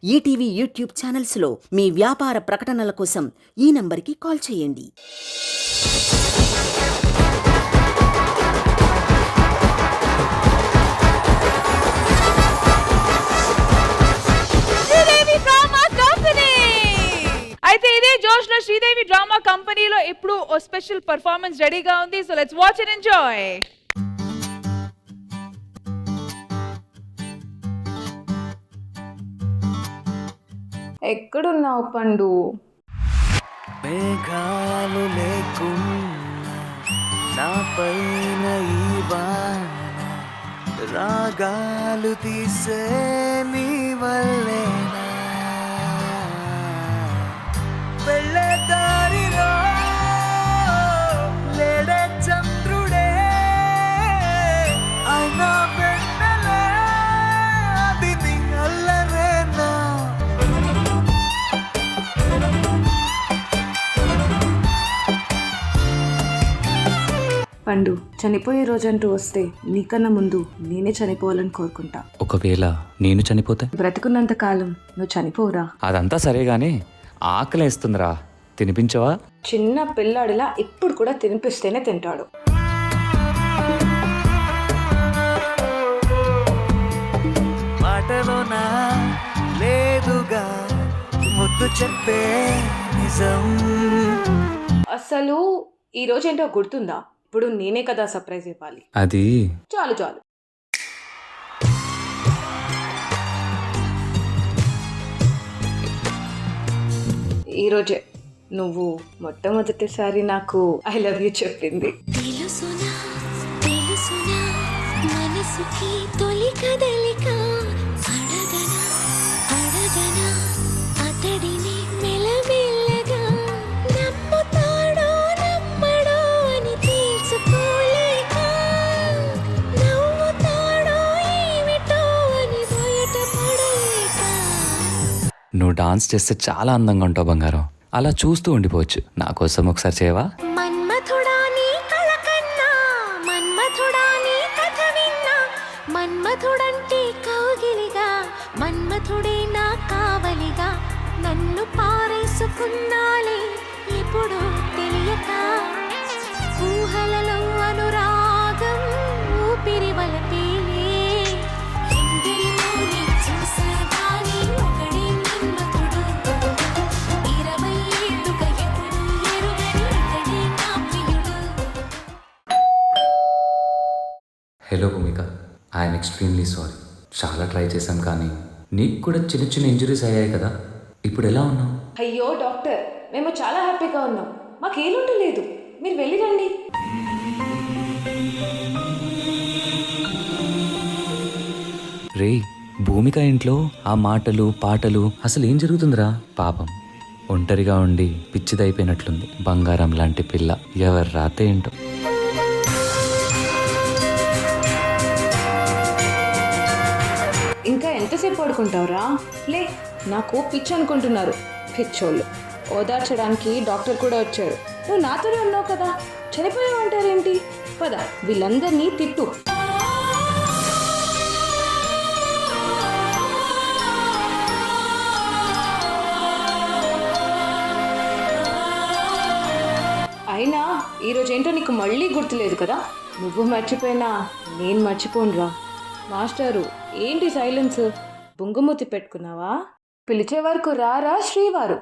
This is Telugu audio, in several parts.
ఈటీవీ యూట్యూబ్ ఛానల్స్లో మీ వ్యాపార ప్రకటనల కోసం ఈ నంబర్కి కాల్ చేయండి. అయితే ఇదే జోష్ లో శ్రీదేవి డ్రామా కంపెనీలో ఇప్పుడు ఓ స్పెషల్ పర్ఫార్మెన్స్ రెడీగా ఉంది. So let's watch and enjoy. ఎక్కడున్నావు పండు? మేఘాలు లేకున్నా నా పైన ఈ వాన రాగాలు తీసే నీ వల్లేనా వెళ్ళే దారిలో లేడే చంద్రుడే అయినా వెన్నెలే అది నీ అల్లరేనా పండు, చనిపోయే రోజంటూ వస్తే నీకన్నా ముందు నేనే చనిపోవాలని కోరుకుంటా. ఒకవేళ నేను చనిపోతే? బ్రతికున్నంత కాలం నువ్వు చనిపోవురా. అదంతా సరే గాని ఆకలేస్తుందిరా, తినిపించవా? చిన్న పిల్లాడిలా ఇప్పుడు కూడా తినిపిస్తేనే తింటాడు. మాటలోనా లేదుగా ముద్దు చెప్పే నిజం. అసలు ఈ రోజేంటో గుర్తుందా? ఇప్పుడు నేనే కదా సర్ప్రైజ్ ఇవ్వాలి. అది చాలు చాలు. ఈరోజే నువ్వు మొట్టమొదటిసారి నాకు ఐ లవ్ యూ చెప్పింది. తెలుసునా తెలుసునా మనసుకి తొలి కదలిక అడగనా అడగనా అతడిని మెల్లమెల్లగా నమ్ముతాడో నమ్మడో అని తెలుసుకోలేక నవ్వుతాడో ఏమిటో అని బయటపడలేక. నువ్వు డాన్స్ చేస్తే చాలా అందంగా ఉంటావు బంగారం. అలా చూస్తూ ఉండిపోవచ్చు. నా కోసం ఒకసారి చేయవా? మన్మథుడా నీ కళ కన్నా మన్మథుడా నీ కథ విన్నా మన్మథుడంటే కౌగిలిగా మన్మథుడే నా కావలిగా నన్ను పారేసుకున్నాలే ఇప్పుడు తెలియక ఊహలలో అనురాగం ఊపిరి వలపేలే ఎందరిలోనే చూసాగాని ఒకడే మన్మథుడు 20 ఏళ్ళుగా ఎప్పుడు ఎరుగని ఇతడే నా ప్రియుడు. Hello Bhumika, I'm extremely sorry. చాలా ట్రై చేశాం కానీ నీకు కూడా చిన్న చిన్న ఇంజరీస్ అయ్యాయి కదా. ఇప్పుడు ఎలా ఉన్నావు? అయ్యో డాక్టర్, మేము చాలా హ్యాపీగా ఉన్నాం. మాకేలుంటూ లేదు, మీరు వెళ్ళి రండి. రే, భూమిక ఇంట్లో ఆ మాటలు పాటలు అసలు ఏం జరుగుతుందిరా? పాపం ఒంటరిగా ఉండి పిచ్చిదైపోయినట్లుంది. బంగారం లాంటి పిల్ల ఎవరు రాతే ఏంటో. ఇంకా ఎంతసేపు పడుకుంటావురా? లే, నాకు పిచ్చి అనుకుంటున్నారు పిచ్చోళ్ళు. ఓదార్చడానికి డాక్టర్ కూడా వచ్చాడు. నువ్వు నాతోనే ఉన్నావు కదా, చనిపోయావంటారేంటి? పద, వీళ్ళందరినీ తిట్టు. అయినా ఈరోజేంటో నీకు మళ్ళీ గుర్తులేదు కదా. నువ్వు మర్చిపోయినా నేను మర్చిపోనురా. మాస్టారు, ఏంటి సైలెన్స్? బుంగమూతి పెట్టుకున్నావా? పిలిచే వరకు రారా శ్రీవారు.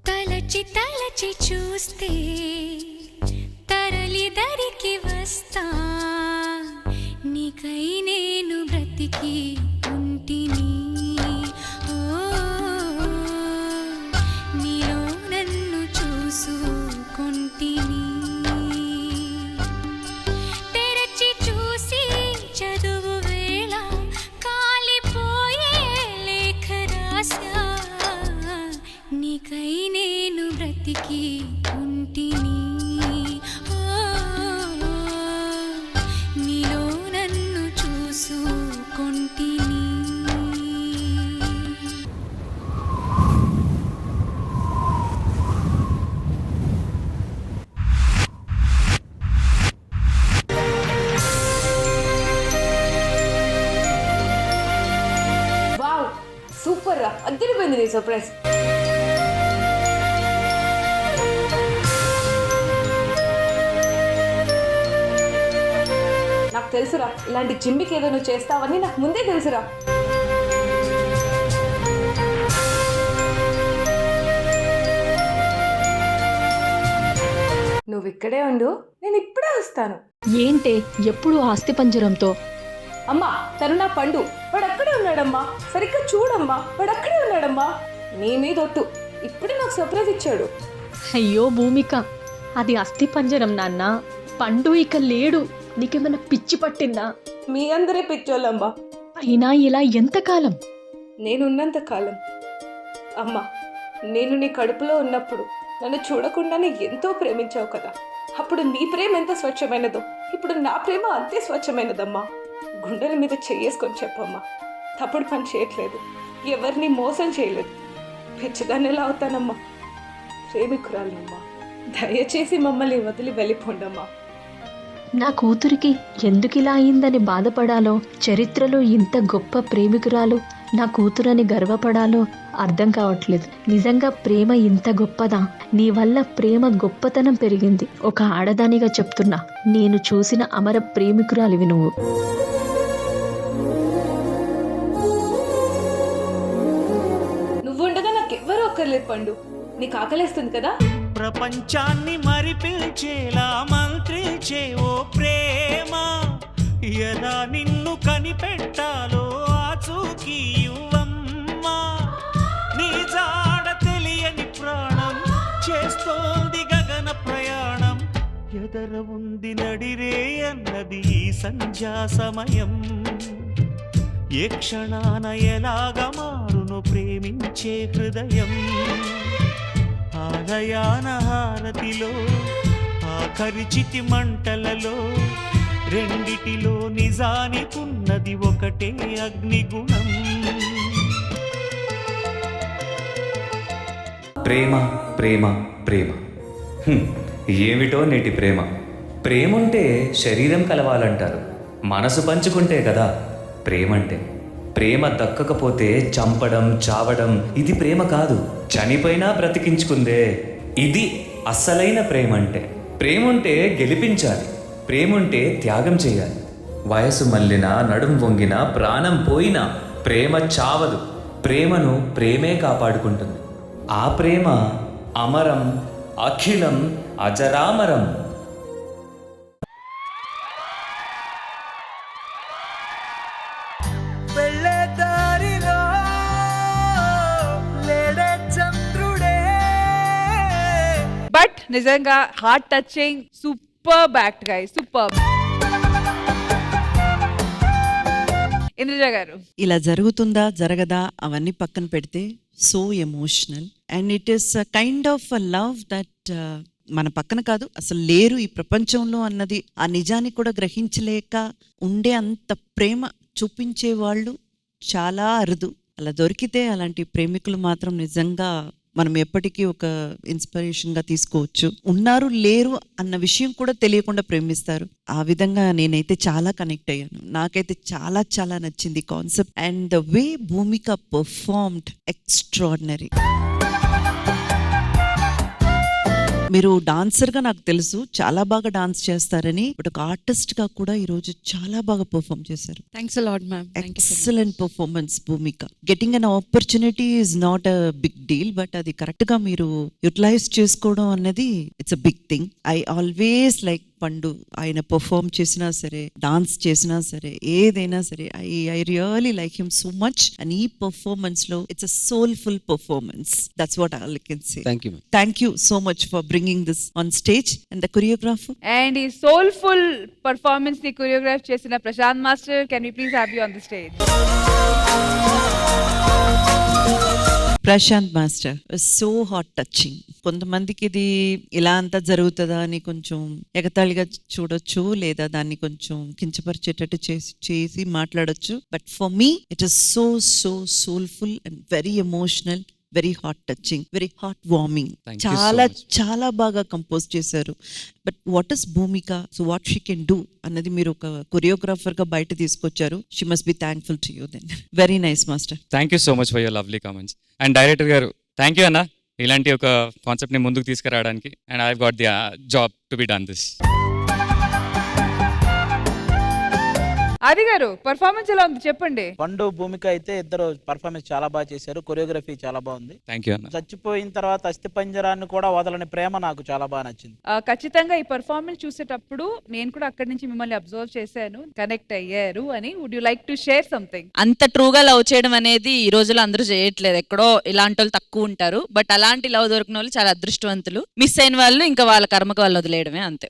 తలచి తలచి చూస్తే తరలి దరికి వస్తా నీకై నేను బ్రతికి ఉంటిని. ఓ నీలో నన్ను చూసుకుంటిని. తెరచి చూసి చదువు వేళ కాలిపోయే లేఖ రాశా నీకై నేను బ్రతికి ఉంటిని. నీలో నన్ను చూసుకుంటిని. అదిరిపోయింది నీ సర్ప్రైజ్. నాకు తెలుసురా, ఇలాంటి జిమ్మికి ఏదో నువ్వు చేస్తావని నాకు ముందే తెలుసురా. నువ్వు ఇక్కడే ఉండు, నేను ఇప్పుడే వస్తాను. ఏంటే ఎప్పుడు ఆస్తి పంజరంతో? అమ్మా, తను నా పండు, వాడు అక్కడే ఉన్నాడమ్మా. సరిగ్గా చూడమ్మా, వాడు అక్కడే ఉన్నాడమ్మా. నీ మీద ఒట్టు, ఇప్పుడే నాకు సర్ప్రైజ్ ఇచ్చాడు. అయ్యో భూమిక, అది అస్థి పంజరం నాన్న, పండు ఇక లేడు. నీకేమైనా పిచ్చి పట్టిందా? మీ అందరే పిచ్చోళ్ళమ్మా. అయినా ఇలా ఎంతకాలం? నేనున్నంత కాలం. అమ్మా, నేను నీ కడుపులో ఉన్నప్పుడు నన్ను చూడకుండానే ఎంతో ప్రేమించావు కదా. అప్పుడు నీ ప్రేమ ఎంత స్వచ్ఛమైనదో ఇప్పుడు నా ప్రేమ అంతే స్వచ్ఛమైనదమ్మా. గుండెల మీద చెయ్యేసుకొని చెప్పమ్మా, తప్పుడు పని చేయట్లేదు, ఎవరిని మోసం చేయలేదు. పిచ్చిదాన్ని ఎలా అవుతానమ్మా? ప్రేమికురాలమ్మా, దయచేసి మమ్మల్ని వదిలి వెళ్ళిపోండమ్మా. నా కూతురికి ఎందుకిలా అయిందని బాధపడాలో, చరిత్రలో ఇంత గొప్ప ప్రేమికురాలు నా కూతురని గర్వపడాలో అర్థం కావట్లేదు. నిజంగా ప్రేమ ఇంత గొప్పదా? నీ వల్ల ప్రేమ గొప్పతనం పెరిగింది. ఒక ఆడదానిగా చెప్తున్నా, నేను చూసిన అమర ప్రేమికురాలివి నువ్వు. నువ్వుండగా నాకెవ్వరూ ఒక్కర్లేదు పండు. నీకు ఆకలేస్తుంది కదా? ప్రపంచాన్ని మరిపించేలా మంత్రించే ఓ ప్రేమ, ఎలా నిన్ను కనిపెట్టాలో ఆచూకీ ఇవ్వమ్మా. నీ జాడ తెలియని ప్రాణం చేస్తోంది గగన ప్రయాణం, ఎదర ఉంది నడిరే అన్నది ఈ సంధ్యా సమయం. ఏ క్షణాన ఎలాగ మారును ప్రేమించే హృదయం. ఆలయాన హారతిలో ఆఖరి చితి మంటలలో రెండిటిలో నిజానికున్నది ఒకటే అగ్నిగుణం. ప్రేమ ప్రేమ ప్రేమ, ఏమిటో నేటి ప్రేమ. ప్రేమంటే శరీరం కలవాలంటారు, మనసు పంచుకుంటే కదా ప్రేమంటే. ప్రేమ దక్కకపోతే చంపడం, చావడం ఇది ప్రేమ కాదు. చనిపోయినా బ్రతికించుకుందే, ఇది అస్సలైన ప్రేమ అంటే. ప్రేమంటే గెలిపించాలి, ప్రేమంటే త్యాగం చేయాలి. వయసు మళ్ళినా, నడుం వంగినా, ప్రాణం పోయినా ప్రేమ చావదు. ప్రేమను ప్రేమే కాపాడుకుంటుంది. ఆ ప్రేమ అమరం, అఖిలం, అజరామరం. వెళ్ళే దారిలో లేడే చంద్రుడే. బట్ నిజంగా heart touching, super act guys, super. Indraja గారు, ఇలా జరుగుతుందా జరగదా అవన్నీ పక్కన పెడితే so emotional and it is kind of a love that మన పక్కన కాదు అసలు లేరు ఈ ప్రపంచంలో అన్నది ఆ నిజాన్ని కూడా గ్రహించలేక ఉండే అంత ప్రేమ చూపించే వాళ్ళు చాలా అరుదు. అలా దొరికితే అలాంటి ప్రేమికులు మాత్రం నిజంగా మనం ఎప్పటికీ ఒక ఇన్స్పిరేషన్గా తీసుకోవచ్చు. ఉన్నారు లేరు అన్న విషయం కూడా తెలియకుండా ప్రేమిస్తారు. ఆ విధంగా నేనైతే చాలా కనెక్ట్ అయ్యాను. నాకైతే చాలా చాలా నచ్చింది concept and the way Bhumika performed extraordinary. మీరు డాన్సర్గా నాకు తెలుసు చాలా బాగా డాన్స్ చేస్తారని, బట్ ఒక ఆర్టిస్ట్గా కూడా ఈరోజు చాలా బాగా పర్ఫామ్ చేశారు. Thanks a lot, ma'am. Thank you so much. Excellent performance Bhumika. Getting an opportunity is not a big deal, but అది కరెక్ట్ గా మీరు యూటిలైజ్ చేసుకోవడం అన్నది it's a big thing. I always like Pandu, ఆయన పర్ఫామ్ చేసినా సరే, డాన్స్ చేసినా సరే, ఏదైనా సరే, I really like him so much. And ఈ పర్ఫార్మెన్స్ లో it's a soulful performance. That's what I can say. Thank you so much for bringing this on stage. And the choreographer and ఈ సోల్ఫుల్ పర్ఫార్మెన్స్ ని కొరియోగ్రాఫ్ చేసిన Prashanth master, can we please have you on the stage? Prashanth master so heart touching. కొంతమందికి ఇది ఇలా అంతా జరుగుతుందా అని కొంచెం ఎగతాళిగా చూడొచ్చు, లేదా దాన్ని కొంచెం కించపరిచేటట్టు చేసి మాట్లాడొచ్చు. But for me it is so so soulful and very emotional. Very heart touching, very heart warming. Thank you so చాలా much. చాలా బాగా కంపోజ్ చేశారు. But what is Bhumika, so what she can do అన్నది మీరు ఒక కొరియోగ్రాఫర్ గా బయట తీసుకొచ్చారు. She must be thankful to you then. Very nice master. Thank you so much for your lovely comments. And director గారు థ్యాంక్ యూ అన్న, ఇలాంటి ఒక కాన్సెప్ట్ని ముందుకు తీసుకురావడానికి. And I got the job to be done this. ఆది గారు పర్ఫార్మెన్స్ ఎలా ఉంది చెప్పండి. పండు భూమిక అయితే ఇద్దరు పర్ఫార్మెన్స్ చాలా బాగా చేశారు, కొరియోగ్రఫీ చాలా బాగుంది. థ్యాంక్ యూ అన్న. చచ్చిపోయిన తర్వాత అస్థి పంజరాన్ని కూడా వదలని ప్రేమ నాకు చాలా బాగా నచ్చింది. ఖచ్చితంగా ఈ పర్ఫార్మెన్స్ చూసేటప్పుడు నేను కూడా అక్కడి నుంచి మిమ్మల్ని అబ్జర్వ్ చేశాను, కనెక్ట్ అయ్యారు అని. Would you like to share something? అంత ట్రూగా లవ్ చేయడం అనేది ఈ రోజుల్లో అందరూ చేయట్లేదు, ఎక్కడో ఇలాంటి వాళ్ళు తక్కువ ఉంటారు. బట్ అలాంటి లవ్ దొరికిన వాళ్ళు చాలా అదృష్టవంతులు. మిస్ అయిన వాళ్ళు ఇంకా వాళ్ళ కర్మకు వాళ్ళు వదిలేయడమే, అంతే.